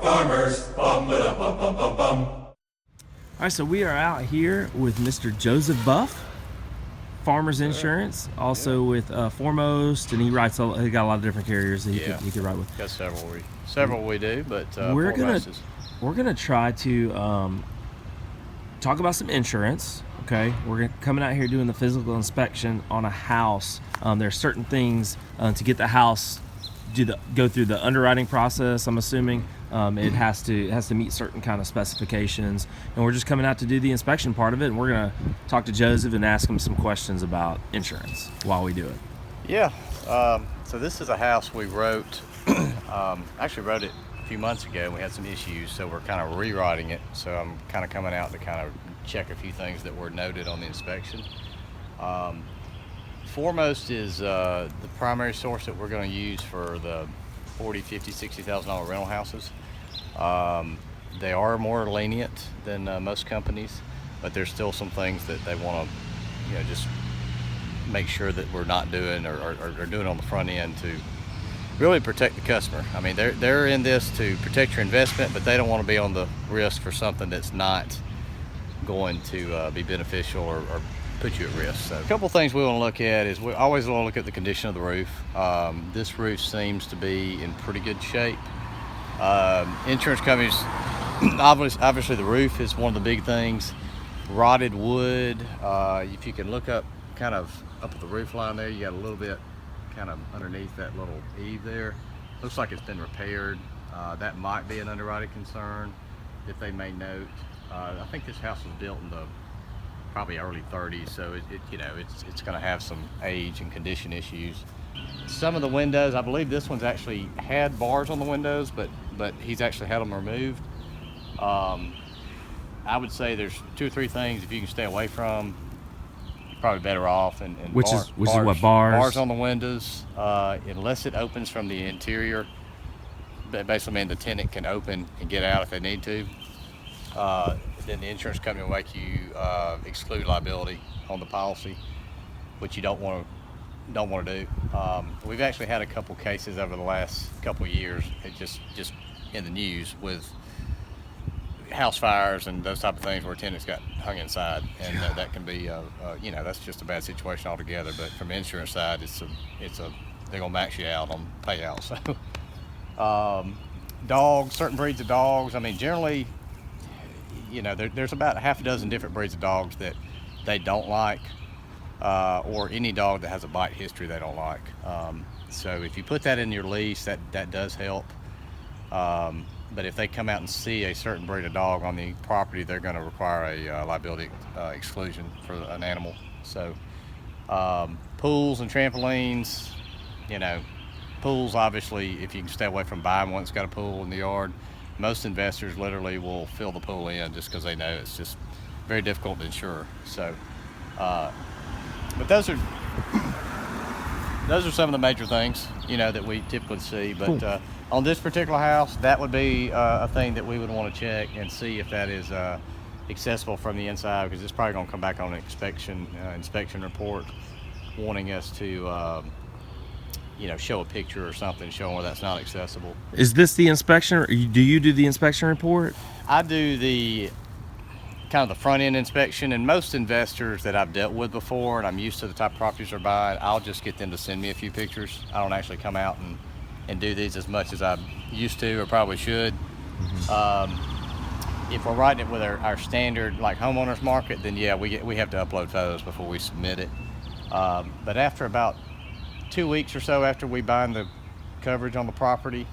farmers. Bum, ba, bum, bum, bum, bum. All right, so we are out here with Mr. Joseph Buff, Farmers Insurance, also with Foremost, and he got a lot of different carriers that he could write with. Got several we do, but we're gonna try to talk about some insurance. Okay, we're coming out here doing the physical inspection on a house. There are certain things to get the house go through the underwriting process. I'm assuming it has to meet certain kind of specifications, and we're just coming out to do the inspection part of it. And we're gonna talk to Joseph and ask him some questions about insurance while we do it. Yeah. So this is a house we wrote. Actually wrote it a few months ago, and we had some issues, so we're kind of rewriting it. So I'm kind of coming out to kind of check a few things that were noted on the inspection. Foremost is the primary source that we're going to use for the $40,000, $50,000, $60,000 rental houses. They are more lenient than most companies, but there's still some things that they want to, just make sure that we're not doing or doing on the front end to really protect the customer. I mean, they're in this to protect your investment, but they don't want to be on the risk for something that's not going to be beneficial or put you at risk. So a couple things we want to look at is we always want to look at the condition of the roof. This roof seems to be in pretty good shape. Insurance companies, obviously the roof is one of the big things. Rotted wood, if you can look up kind of up at the roof line there, you got a little bit kind of underneath that little eave there. Looks like it's been repaired. That might be an underwriting concern that they may note. I think this house was built in the probably early 30s, so it's going to have some age and condition issues. Some of the windows, I believe this one's actually had bars on the windows, but he's actually had them removed. I would say there's 2 or 3 things if you can stay away from, you're probably better off. And which is what, bars? Bars on the windows, unless it opens from the interior. That basically means the tenant can open and get out if they need to. Then the insurance company will make you exclude liability on the policy, which you don't want to do. We've actually had a couple cases over the last couple of years, it just in the news, with house fires and those type of things where tenants got hung inside, and that can be that's just a bad situation altogether. But from the insurance side, they're gonna max you out on payouts. So dogs, certain breeds of dogs, I mean, generally, there's about a half a dozen different breeds of dogs that they don't like, or any dog that has a bite history they don't like. So if you put that in your lease, that does help. But if they come out and see a certain breed of dog on the property, they're going to require a liability exclusion for an animal. So pools and trampolines, pools, obviously, if you can stay away from buying one that's got a pool in the yard, most investors literally will fill the pool in just because they know it's just very difficult to insure. So, but those are some of the major things, that we typically see. But Cool. On this particular house, that would be a thing that we would want to check and see if that is accessible from the inside, because it's probably going to come back on an inspection report wanting us to show a picture or something showing where that's not accessible. Is this the inspection, or do you do the inspection report? I do the kind of the front end inspection, and most investors that I've dealt with before, and I'm used to the type of properties they're buying, I'll just get them to send me a few pictures. I don't actually come out and do these as much as I used to or probably should. Mm-hmm. If we're writing it with our standard like homeowners market, then we have to upload photos before we submit it. But after about 2 weeks or so after we bind the coverage on the property,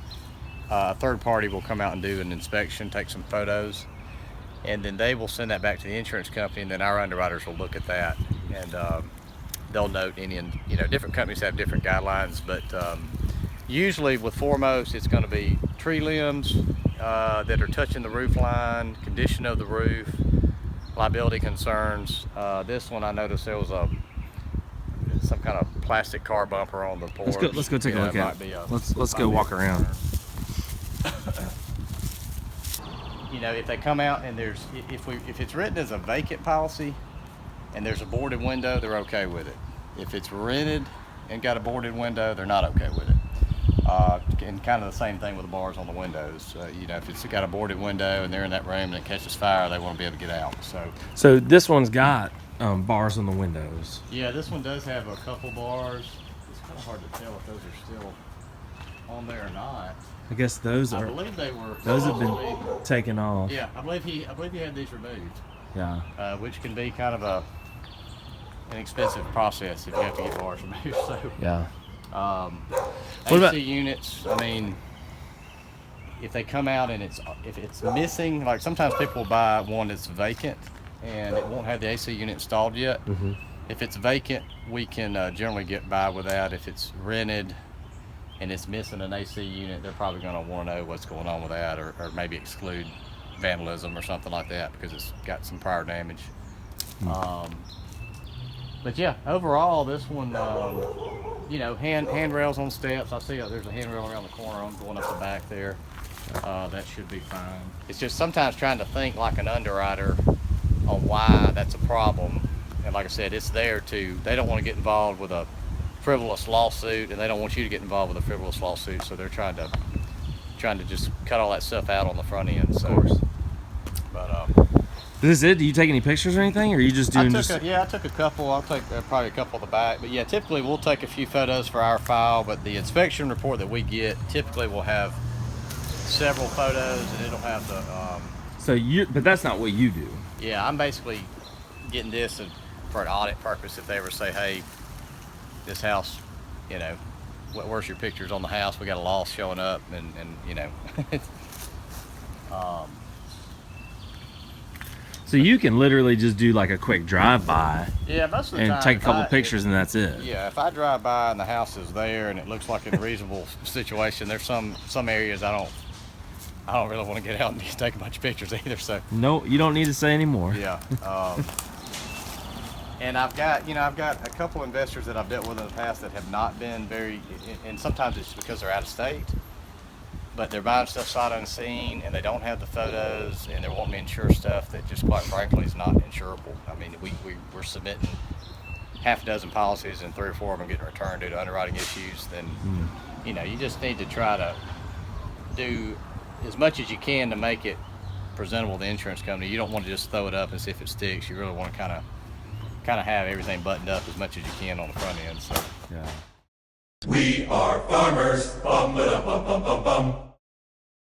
a third party will come out and do an inspection, take some photos, and then they will send that back to the insurance company, and then our underwriters will look at that, and they'll note any, different companies have different guidelines, but usually with Foremost, it's going to be tree limbs that are touching the roof line, condition of the roof, liability concerns. This one, I noticed there was some kind of plastic car bumper on the porch. Let's go take a look at it. Let's go walk around. If they come out and if it's written as a vacant policy and there's a boarded window, they're okay with it. If it's rented and got a boarded window, they're not okay with it. And kind of the same thing with the bars on the windows. You know, if it's got a boarded window and they're in that room and it catches fire, they want to be able to get out. So this one's got bars on the windows. Yeah, this one does have a couple bars. It's kind of hard to tell if those are still on there or not. I guess those I are. believe they were. Those have been taken off. Yeah, I believe he had these removed. Yeah. Which can be kind of an expensive process if you have to get bars removed. So Yeah. AC about- units, I mean, if they come out and if it's missing, like sometimes people will buy one that's vacant and it won't have the AC unit installed yet. Mm-hmm. If it's vacant, we can generally get by with that. If it's rented and it's missing an AC unit, they're probably going to want to know what's going on with that, or maybe exclude vandalism or something like that because it's got some prior damage. But yeah, overall, this one, you know, handrails on steps. I see there's a handrail around the corner. I'm going up the back there. That should be fine. It's just sometimes trying to think like an underwriter on why that's a problem. And like I said, it's there to, they don't want to get involved with a frivolous lawsuit, and they don't want you to get involved with a frivolous lawsuit, so they're trying to just cut all that stuff out on the front end. So, Of course. But Is this it? Do you take any pictures or anything, or are you just doing I took a couple. I'll take probably a couple of the back, but yeah, typically we'll take a few photos for our file. But the inspection report that we get typically will have several photos, and it'll have the. But that's not what you do. Yeah, I'm basically getting this for an audit purpose. If they ever say, hey, this house, you know, where's your pictures on the house? We got a loss showing up, and you know. So you can literally just do like a quick drive-by Yeah, most of the time. and take a couple pictures and that's it. Yeah, if I drive by and the house is there and it looks like a reasonable situation, there's some areas I don't really want to get out and take a bunch of pictures either. So No, you don't need to say anymore. yeah, and I've got a couple investors that I've dealt with in the past that have not been very, and sometimes it's because they're out of state, but they're buying stuff sight unseen and they don't have the photos and they're wanting to insure stuff that just quite frankly is not insurable. I mean, we're submitting half a dozen policies and 3 or 4 of them getting returned due to underwriting issues. Then you know, you just need to try to do as much as you can to make it presentable to the insurance company. You don't want to just throw it up and see if it sticks. You really want to kind of have everything buttoned up as much as you can on the front end. So Yeah. We are farmers. Bum ba da bum bum bum bum.